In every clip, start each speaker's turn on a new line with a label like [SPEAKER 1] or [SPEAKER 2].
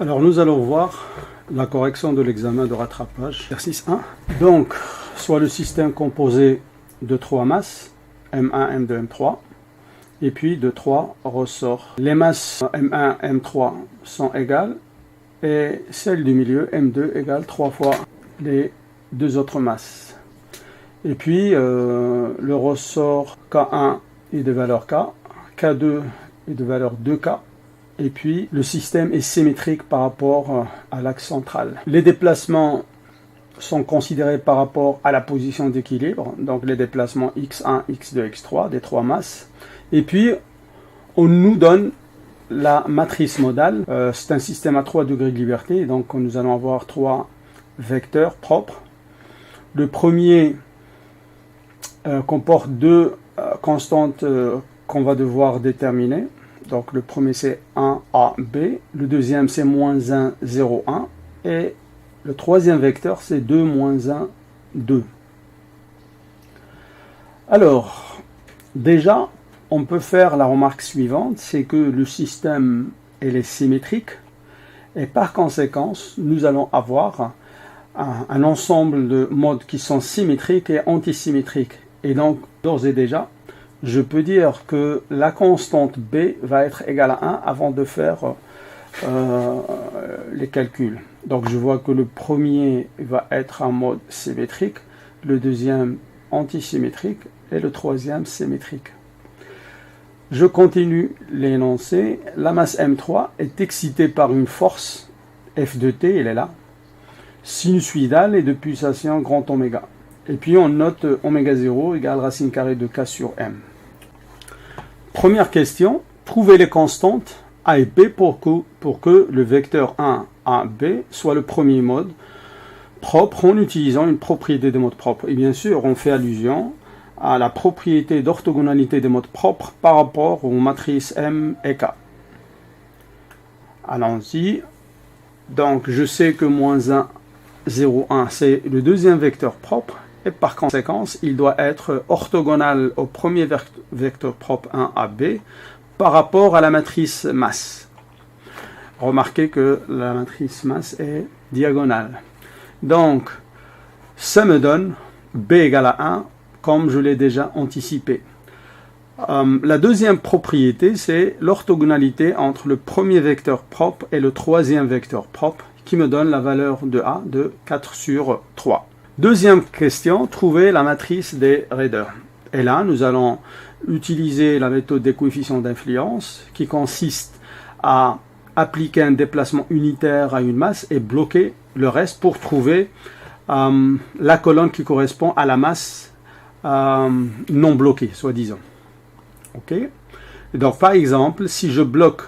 [SPEAKER 1] Alors nous allons voir la correction de l'examen de rattrapage, exercice 1. Donc, soit le système composé de 3 masses, M1, M2, M3, et puis de 3 ressorts. Les masses M1, M3 sont égales, et celle du milieu, M2, égale 3 fois les deux autres masses. Et puis, le ressort K1 est de valeur K, K2 est de valeur 2K, et puis le système est symétrique par rapport à l'axe central. Les déplacements sont considérés par rapport à la position d'équilibre, donc les déplacements x1, x2, x3 des trois masses. Et puis on nous donne la matrice modale. C'est un système à 3 degrés de liberté, donc nous allons avoir 3 vecteurs propres. Le premier comporte 2 constantes qu'on va devoir déterminer. Donc le premier c'est 1AB, le deuxième c'est moins 1, 0, 1, et le troisième vecteur c'est 2, moins 1, 2. Alors, déjà, on peut faire la remarque suivante, c'est que le système est symétrique, et par conséquent, nous allons avoir un ensemble de modes qui sont symétriques et antisymétriques. Et donc, d'ores et déjà, je peux dire que la constante B va être égale à 1 avant de faire les calculs. Donc je vois que le premier va être en mode symétrique, le deuxième antisymétrique et le troisième symétrique. Je continue l'énoncé. La masse M3 est excitée par une force F de t, elle est là, sinusoïdale et de pulsation grand oméga. Et puis on note oméga 0 égale racine carrée de K sur M. Première question, trouvez les constantes A et B pour que le vecteur 1, A, B soit le premier mode propre en utilisant une propriété des modes propres. Et bien sûr, on fait allusion à la propriété d'orthogonalité des modes propres par rapport aux matrices M et K. Allons-y. Donc, je sais que moins 1, 0, 1, c'est le deuxième vecteur propre. Et par conséquent, il doit être orthogonal au premier vecteur propre 1AB par rapport à la matrice masse. Remarquez que la matrice masse est diagonale. Donc, ça me donne B égale à 1, comme je l'ai déjà anticipé. La deuxième propriété, c'est l'orthogonalité entre le premier vecteur propre et le troisième vecteur propre, qui me donne la valeur de A de 4 sur 3. Deuxième question, trouver la matrice des raideurs. Et là, nous allons utiliser la méthode des coefficients d'influence qui consiste à appliquer un déplacement unitaire à une masse et bloquer le reste pour trouver la colonne qui correspond à la masse non bloquée, soi-disant. Okay. Donc, par exemple, si je bloque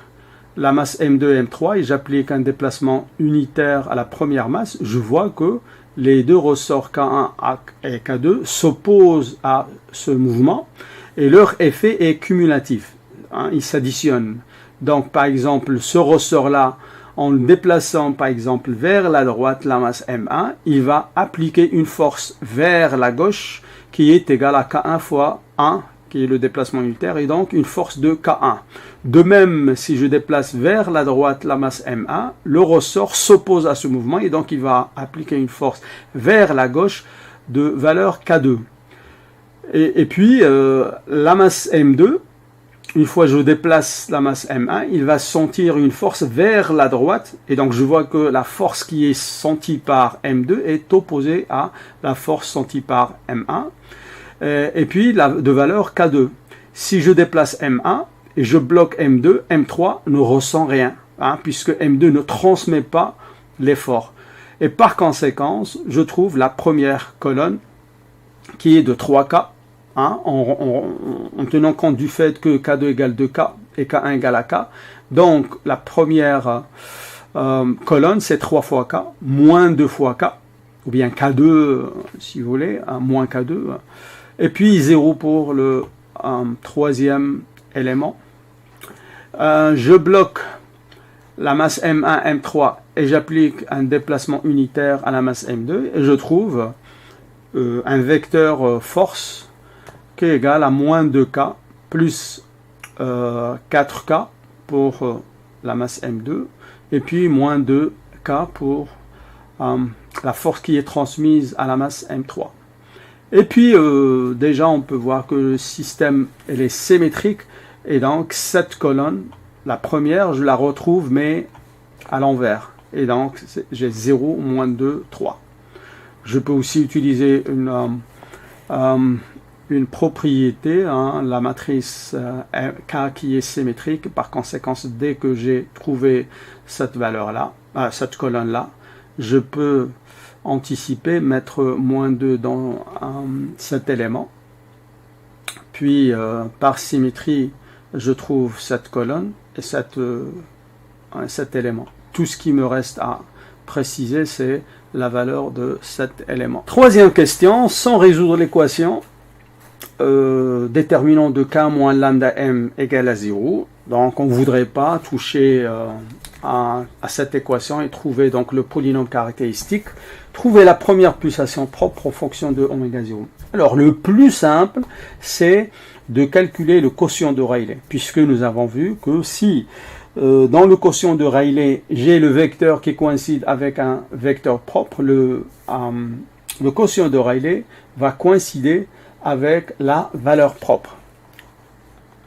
[SPEAKER 1] la masse M2 et M3 et j'applique un déplacement unitaire à la première masse, je vois que les deux ressorts K1 et K2 s'opposent à ce mouvement et leur effet est cumulatif. Ils s'additionnent. Donc, par exemple, ce ressort-là, en le déplaçant, par exemple, vers la droite, la masse M1, il va appliquer une force vers la gauche qui est égale à K1 fois 1, qui est le déplacement unitaire, et donc une force de K1. De même, si je déplace vers la droite la masse M1, le ressort s'oppose à ce mouvement, et donc il va appliquer une force vers la gauche de valeur K2. Et puis, la masse M2, une fois que je déplace la masse M1, il va sentir une force vers la droite, et donc je vois que la force qui est sentie par M2 est opposée à la force sentie par M1. Et puis de valeur K2. Si je déplace M1 et je bloque M2, M3 ne ressent rien, puisque M2 ne transmet pas l'effort. Et par conséquent, je trouve la première colonne qui est de 3K, en tenant compte du fait que K2 égale 2K et K1 égale à K. Donc la première colonne c'est 3 fois K, moins 2 fois K, ou bien K2 si vous voulez, moins K2. Et puis 0 pour le troisième élément. Je bloque la masse M1, M3 et j'applique un déplacement unitaire à la masse M2 et je trouve un vecteur force qui est égal à moins 2K plus 4K pour la masse M2 et puis moins 2K pour la force qui est transmise à la masse M3. Et puis déjà on peut voir que le système elle est symétrique, et donc cette colonne, la première, je la retrouve mais à l'envers, et donc j'ai 0, moins 2, 3. Je peux aussi utiliser une propriété, la matrice K qui est symétrique. Par conséquent, dès que j'ai trouvé cette valeur-là, cette colonne-là, je peux anticiper, mettre moins 2 dans cet élément. Puis, par symétrie, je trouve cette colonne et cet élément. Tout ce qui me reste à préciser, c'est la valeur de cet élément. Troisième question, sans résoudre l'équation, déterminant de K moins lambda M égale à 0. Donc on ne voudrait pas toucher à cette équation et trouver donc le polynôme caractéristique. Trouver la première pulsation propre en fonction de oméga 0. Alors le plus simple, c'est de calculer le quotient de Rayleigh, puisque nous avons vu que si dans le quotient de Rayleigh, j'ai le vecteur qui coïncide avec un vecteur propre, le quotient de Rayleigh va coïncider avec la valeur propre.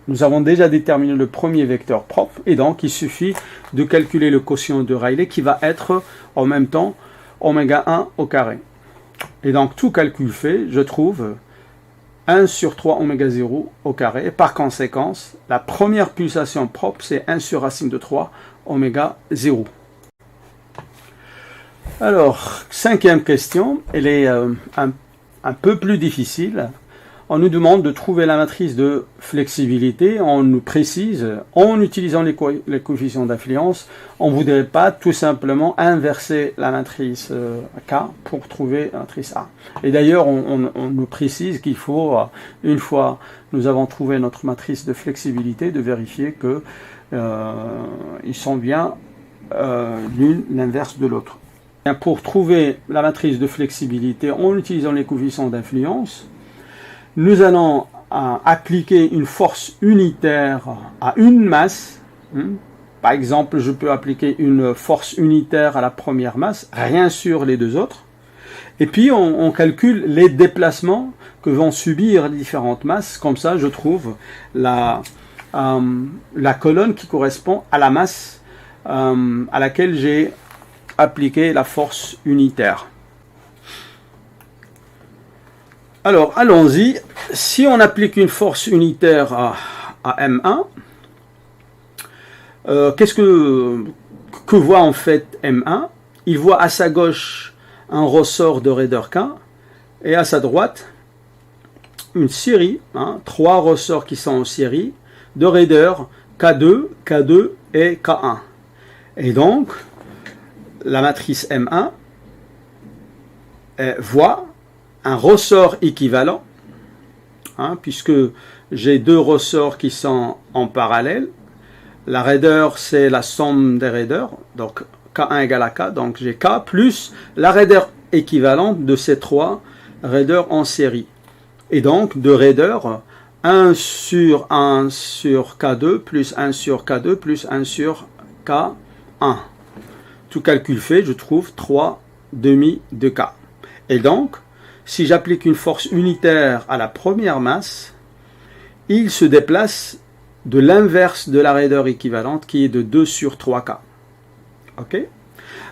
[SPEAKER 1] Nous avons déjà déterminé le premier vecteur propre, et donc il suffit de calculer le quotient de Rayleigh qui va être en même temps oméga 1 au carré. Et donc tout calcul fait, je trouve 1 sur 3 oméga 0 au carré. Et par conséquent, la première pulsation propre, c'est 1 sur racine de 3 oméga 0. Alors, cinquième question, elle est un peu plus difficile. On nous demande de trouver la matrice de flexibilité. On nous précise, en utilisant les coefficients d'influence, on ne voudrait pas tout simplement inverser la matrice K pour trouver la matrice A. Et d'ailleurs, on nous précise qu'il faut, une fois nous avons trouvé notre matrice de flexibilité, de vérifier que ils sont bien l'une l'inverse de l'autre. Pour trouver la matrice de flexibilité en utilisant les coefficients d'influence, nous allons appliquer une force unitaire à une masse. Par exemple, je peux appliquer une force unitaire à la première masse, rien sur les deux autres. Et puis, on calcule les déplacements que vont subir les différentes masses. Comme ça, je trouve la colonne qui correspond à la masse à laquelle j'ai appliqué la force unitaire. Alors, allons-y. Si on applique une force unitaire à M1, qu'est-ce que voit en fait M1? Il voit à sa gauche un ressort de raideur K et à sa droite une série, 3 ressorts qui sont en série de raideur K2, K2 et K1. Et donc, la matrice M1 voit un ressort équivalent, puisque j'ai deux ressorts qui sont en parallèle. La raideur, c'est la somme des raideurs, donc K1 égale à K, donc j'ai K plus la raideur équivalente de ces trois raideurs en série. Et donc, de raideur, 1 sur K2 plus 1 sur K2 plus 1 sur K1. Tout calcul fait, je trouve 3 demi de K. Et donc, si j'applique une force unitaire à la première masse, il se déplace de l'inverse de la raideur équivalente qui est de 2 sur 3K. Ok?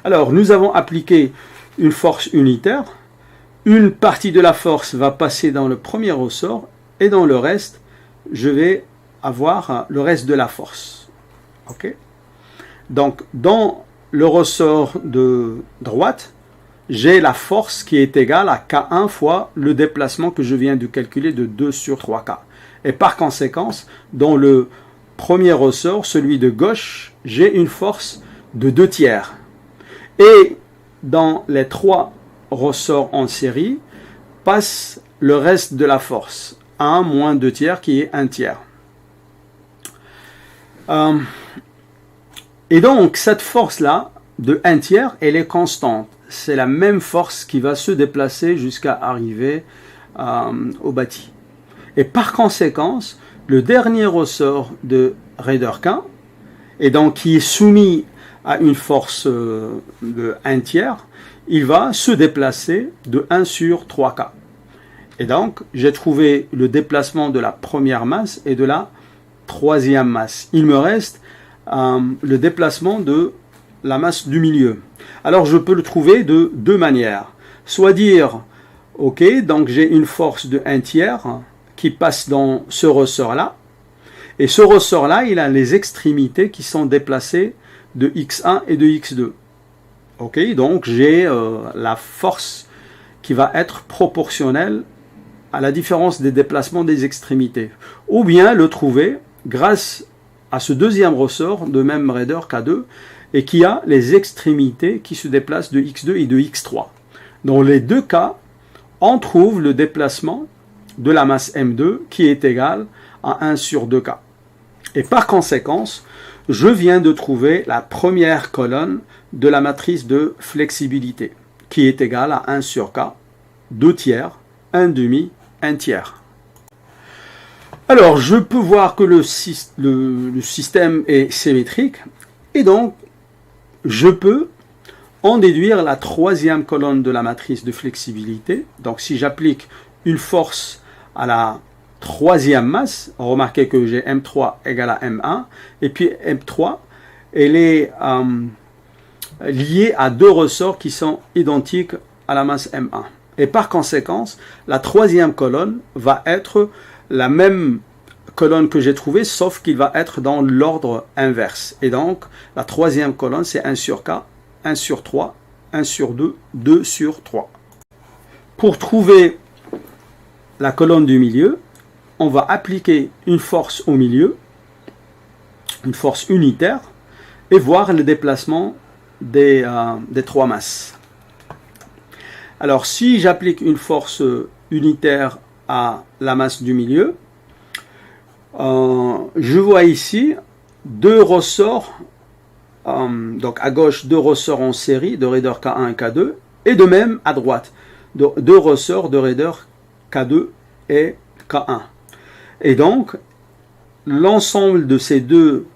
[SPEAKER 1] Alors, nous avons appliqué une force unitaire. Une partie de la force va passer dans le premier ressort et dans le reste, je vais avoir le reste de la force. Ok? Donc, dans le ressort de droite, j'ai la force qui est égale à K1 fois le déplacement que je viens de calculer de 2 sur 3K. Et par conséquent, dans le premier ressort, celui de gauche, j'ai une force de 2 tiers. Et dans les 3 ressorts en série, passe le reste de la force, 1 moins 2 tiers qui est 1 tiers. Et donc, cette force-là, de 1 tiers, elle est constante. C'est la même force qui va se déplacer jusqu'à arriver au bâti. Et par conséquent, le dernier ressort de raideur K, et donc qui est soumis a une force de 1 tiers, il va se déplacer de 1 sur 3K. Et donc, j'ai trouvé le déplacement de la première masse et de la troisième masse. Il me reste le déplacement de la masse du milieu. Alors, je peux le trouver de deux manières. Soit dire, ok, donc j'ai une force de 1 tiers qui passe dans ce ressort-là. Et ce ressort-là, il a les extrémités qui sont déplacées de x1 et de x2. Ok, donc j'ai la force qui va être proportionnelle à la différence des déplacements des extrémités. Ou bien le trouver grâce à ce deuxième ressort de même raideur K2 et qui a les extrémités qui se déplacent de x2 et de x3. Dans les deux cas, on trouve le déplacement de la masse M2 qui est égal à 1 sur 2K. Et par conséquence, je viens de trouver la première colonne de la matrice de flexibilité qui est égale à 1 sur K, 2 tiers, 1 demi, 1 tiers. Alors, je peux voir que le système est symétrique et donc je peux en déduire la troisième colonne de la matrice de flexibilité. Donc, si j'applique une force à la troisième masse, remarquez que j'ai M3 égale à M1, et puis M3, elle est liée à deux ressorts qui sont identiques à la masse M1. Et par conséquent, la troisième colonne va être la même colonne que j'ai trouvée, sauf qu'il va être dans l'ordre inverse. Et donc, la troisième colonne, c'est 1 sur K, 1 sur 3, 1 sur 2, 2 sur 3. Pour trouver la colonne du milieu, on va appliquer une force au milieu, une force unitaire, et voir le déplacement des trois masses. Alors, si j'applique une force unitaire à la masse du milieu, je vois ici deux ressorts, donc à gauche, deux ressorts en série de raideur K1 et K2, et de même à droite, deux ressorts de raideur K2 et K1. Et donc, l'ensemble de ces deux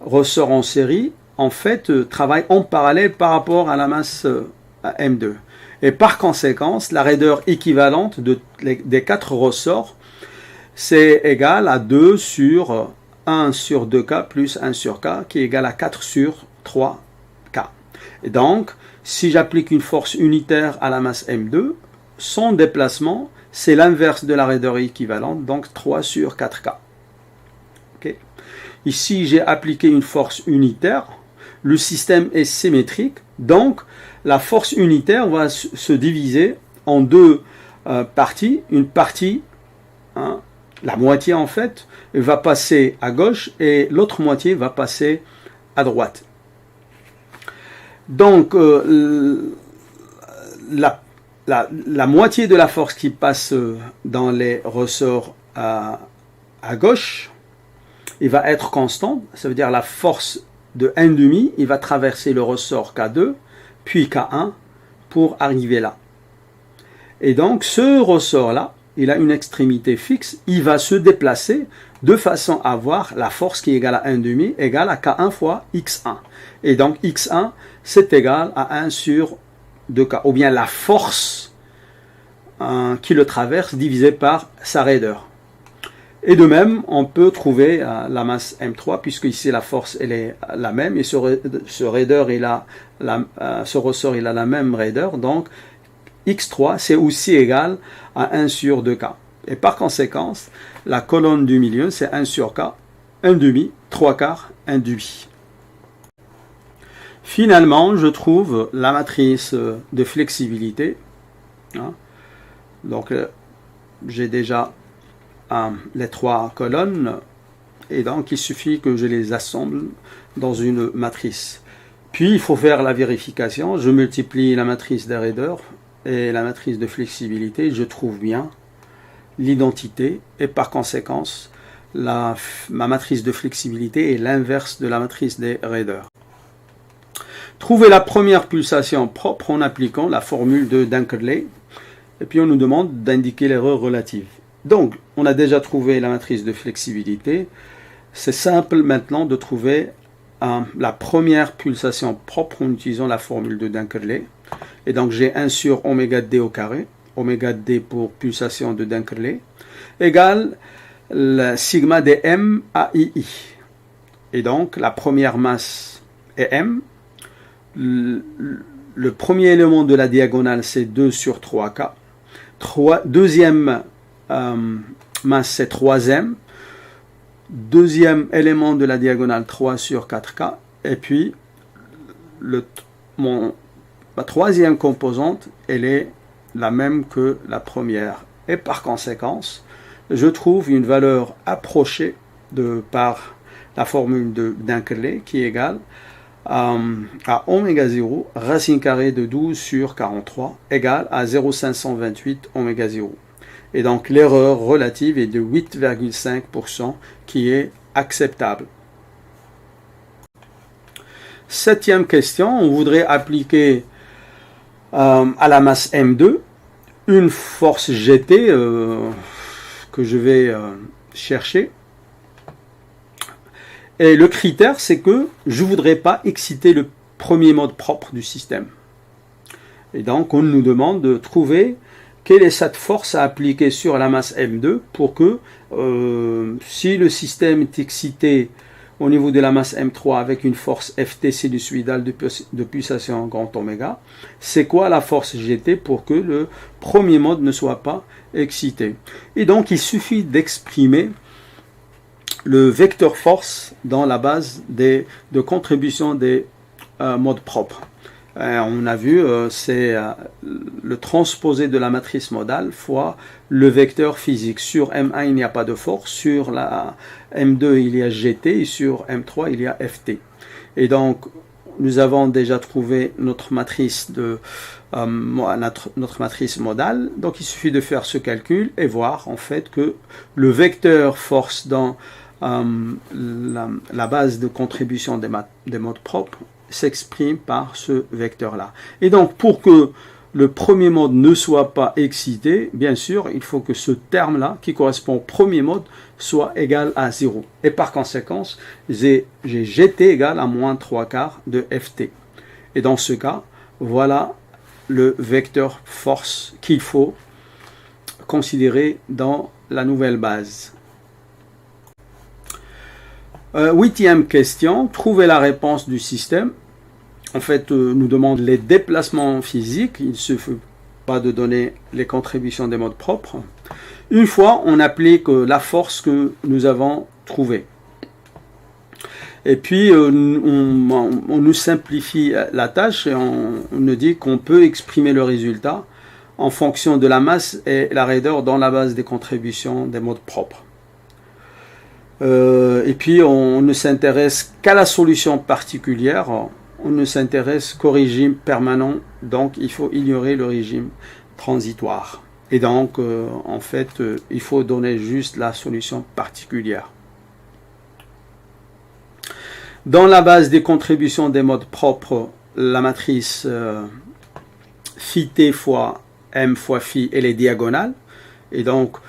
[SPEAKER 1] ressorts en série, en fait, travaillent en parallèle par rapport à la masse M2. Et par conséquent, la raideur équivalente des quatre ressorts, c'est égal à 2 sur 1 sur 2K plus 1 sur K, qui est égal à 4 sur 3K. Et donc, si j'applique une force unitaire à la masse M2, son déplacement, c'est l'inverse de la raideur équivalente, donc 3 sur 4K. Okay. Ici, j'ai appliqué une force unitaire. Le système est symétrique, donc la force unitaire va se diviser en deux parties. Une partie, la moitié en fait, va passer à gauche et l'autre moitié va passer à droite. Donc, la moitié de la force qui passe dans les ressorts à gauche, il va être constant, ça veut dire la force de 1,5, il va traverser le ressort K2, puis K1, pour arriver là. Et donc, ce ressort-là, il a une extrémité fixe, il va se déplacer de façon à avoir la force qui est égale à 1,5 égale à K1 fois X1. Et donc, X1, c'est égal à 1 sur 2K, ou bien la force qui le traverse divisé par sa raideur. Et de même, on peut trouver la masse M3, puisque ici la force elle est la même, et ce raideur, ce ressort il a la même raideur, donc X3 c'est aussi égal à 1 sur 2K. Et par conséquent, la colonne du milieu c'est 1 sur K, 1 demi, 3 quarts, 1 demi. Finalement, je trouve la matrice de flexibilité. Donc, j'ai déjà les trois colonnes, et donc il suffit que je les assemble dans une matrice. Puis, il faut faire la vérification. Je multiplie la matrice des raideurs et la matrice de flexibilité. Je trouve bien l'identité, et par conséquent, ma matrice de flexibilité est l'inverse de la matrice des raideurs. Trouver la première pulsation propre en appliquant la formule de Dinkerley. Et puis on nous demande d'indiquer l'erreur relative. Donc, on a déjà trouvé la matrice de flexibilité. C'est simple maintenant de trouver la première pulsation propre en utilisant la formule de Dinkerle. Et donc j'ai 1 sur oméga d au carré, oméga d pour pulsation de Dinkerle, égale le sigma des m à ii. Et donc la première masse est m. Le premier élément de la diagonale, c'est 2 sur 3K. Deuxième masse, c'est 3m. Deuxième élément de la diagonale, 3 sur 4K. Et puis, ma troisième composante, elle est la même que la première. Et par conséquence, je trouve une valeur approchée par la formule de Dinkerle qui est égale à oméga 0, racine carrée de 12 sur 43, égale à 0,528 oméga 0. Et donc l'erreur relative est de 8,5% qui est acceptable. Septième question, on voudrait appliquer à la masse M2 une force GT que je vais chercher. Et le critère, c'est que je ne voudrais pas exciter le premier mode propre du système. Et donc, on nous demande de trouver quelle est cette force à appliquer sur la masse M2 pour que, si le système est excité au niveau de la masse M3 avec une force Ft sinusoïdale de pulsation grand oméga, c'est quoi la force GT pour que le premier mode ne soit pas excité. Et donc, il suffit d'exprimer le vecteur force dans la base de contribution des modes propres. On a vu, c'est le transposé de la matrice modale fois le vecteur physique. Sur M1, il n'y a pas de force, sur la M2, il y a GT, et sur M3, il y a FT. Et donc, nous avons déjà trouvé notre matrice modale. Donc, il suffit de faire ce calcul et voir en fait que le vecteur force dans la base de contribution des modes propres s'exprime par ce vecteur-là. Et donc, pour que le premier mode ne soit pas excité, bien sûr, il faut que ce terme-là, qui correspond au premier mode, soit égal à 0. Et par conséquent, j'ai GT égal à moins 3/4 de FT. Et dans ce cas, voilà le vecteur force qu'il faut considérer dans la nouvelle base. Huitième question, trouver la réponse du système. En fait, nous demande les déplacements physiques. Il ne suffit pas de donner les contributions des modes propres. Une fois, on applique la force que nous avons trouvée. Et puis, on nous simplifie la tâche et on nous dit qu'on peut exprimer le résultat en fonction de la masse et la raideur dans la base des contributions des modes propres. Et puis on ne s'intéresse qu'à la solution particulière, on ne s'intéresse qu'au régime permanent, donc il faut ignorer le régime transitoire. Et donc en fait il faut donner juste la solution particulière. Dans la base des contributions des modes propres, la matrice phi t fois m fois phi elle est diagonale, et donc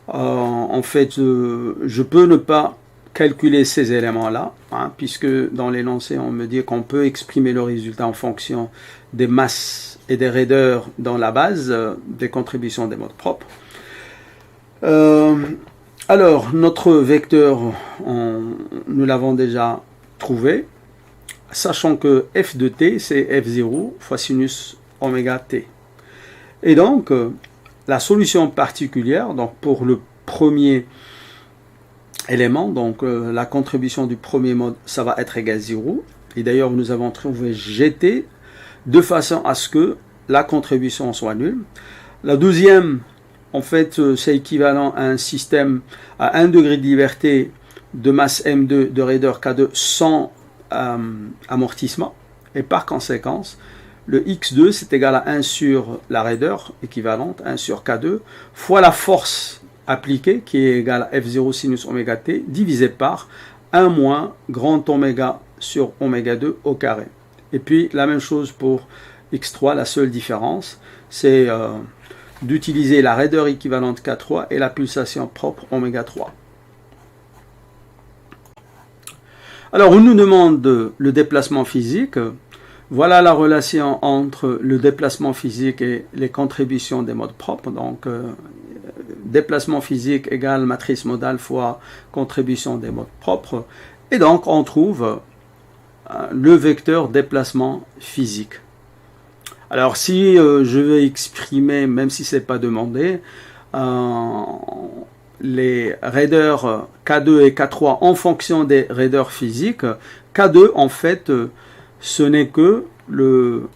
[SPEAKER 1] en fait, je peux ne pas calculer ces éléments-là, puisque dans l'énoncé, on me dit qu'on peut exprimer le résultat en fonction des masses et des raideurs dans la base des contributions des modes propres. Alors, notre vecteur, nous l'avons déjà trouvé, sachant que f de t, c'est f0 fois sinus oméga t. Et donc, la solution particulière, donc pour le premier élément, donc la contribution du premier mode, ça va être égal à 0. Et d'ailleurs, nous avons trouvé GT de façon à ce que la contribution soit nulle. La deuxième, en fait, c'est équivalent à un système à 1 degré de liberté de masse M2 de raideur K2 sans amortissement. Et par conséquent, le x2 c'est égal à 1 sur la raideur équivalente, 1 sur K2, fois la force appliquée qui est égale à F0 sinus oméga t divisé par 1 moins grand oméga sur oméga 2 au carré. Et puis la même chose pour x3, la seule différence c'est d'utiliser la raideur équivalente K3 et la pulsation propre oméga 3. Alors, on nous demande le déplacement physique. Voilà la relation entre le déplacement physique et les contributions des modes propres. Donc, déplacement physique égale matrice modale fois contribution des modes propres. Et donc, on trouve le vecteur déplacement physique. Alors, si je veux exprimer, même si ce n'est pas demandé, les raideurs K2 et K3 en fonction des raideurs physiques, K2, en fait, ce n'est que le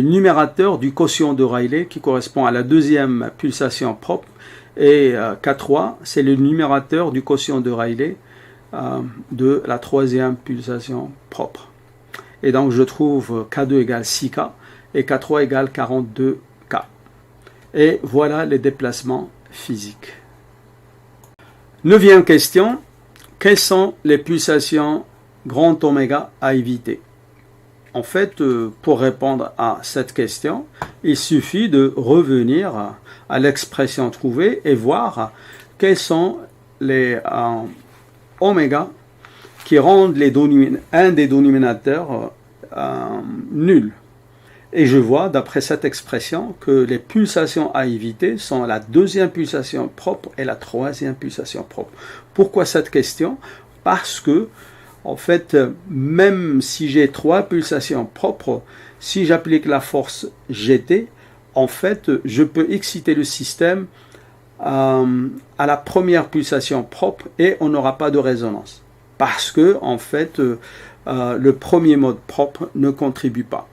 [SPEAKER 1] numérateur du quotient de Rayleigh qui correspond à la deuxième pulsation propre, et K3, c'est le numérateur du quotient de Rayleigh de la troisième pulsation propre. Et donc je trouve K2 égale 6K et K3 égale 42K. Et voilà les déplacements physiques. Neuvième question, quelles sont les pulsations grand oméga à éviter? En fait, pour répondre à cette question, il suffit de revenir à l'expression trouvée et voir quels sont les oméga qui rendent un des dénominateurs nuls. Et je vois, d'après cette expression, que les pulsations à éviter sont la deuxième pulsation propre et la troisième pulsation propre. Pourquoi cette question? Parce que, en fait, même si j'ai trois pulsations propres, si j'applique la force GT, en fait, je peux exciter le système à la première pulsation propre et on n'aura pas de résonance. Parce que, en fait, le premier mode propre ne contribue pas.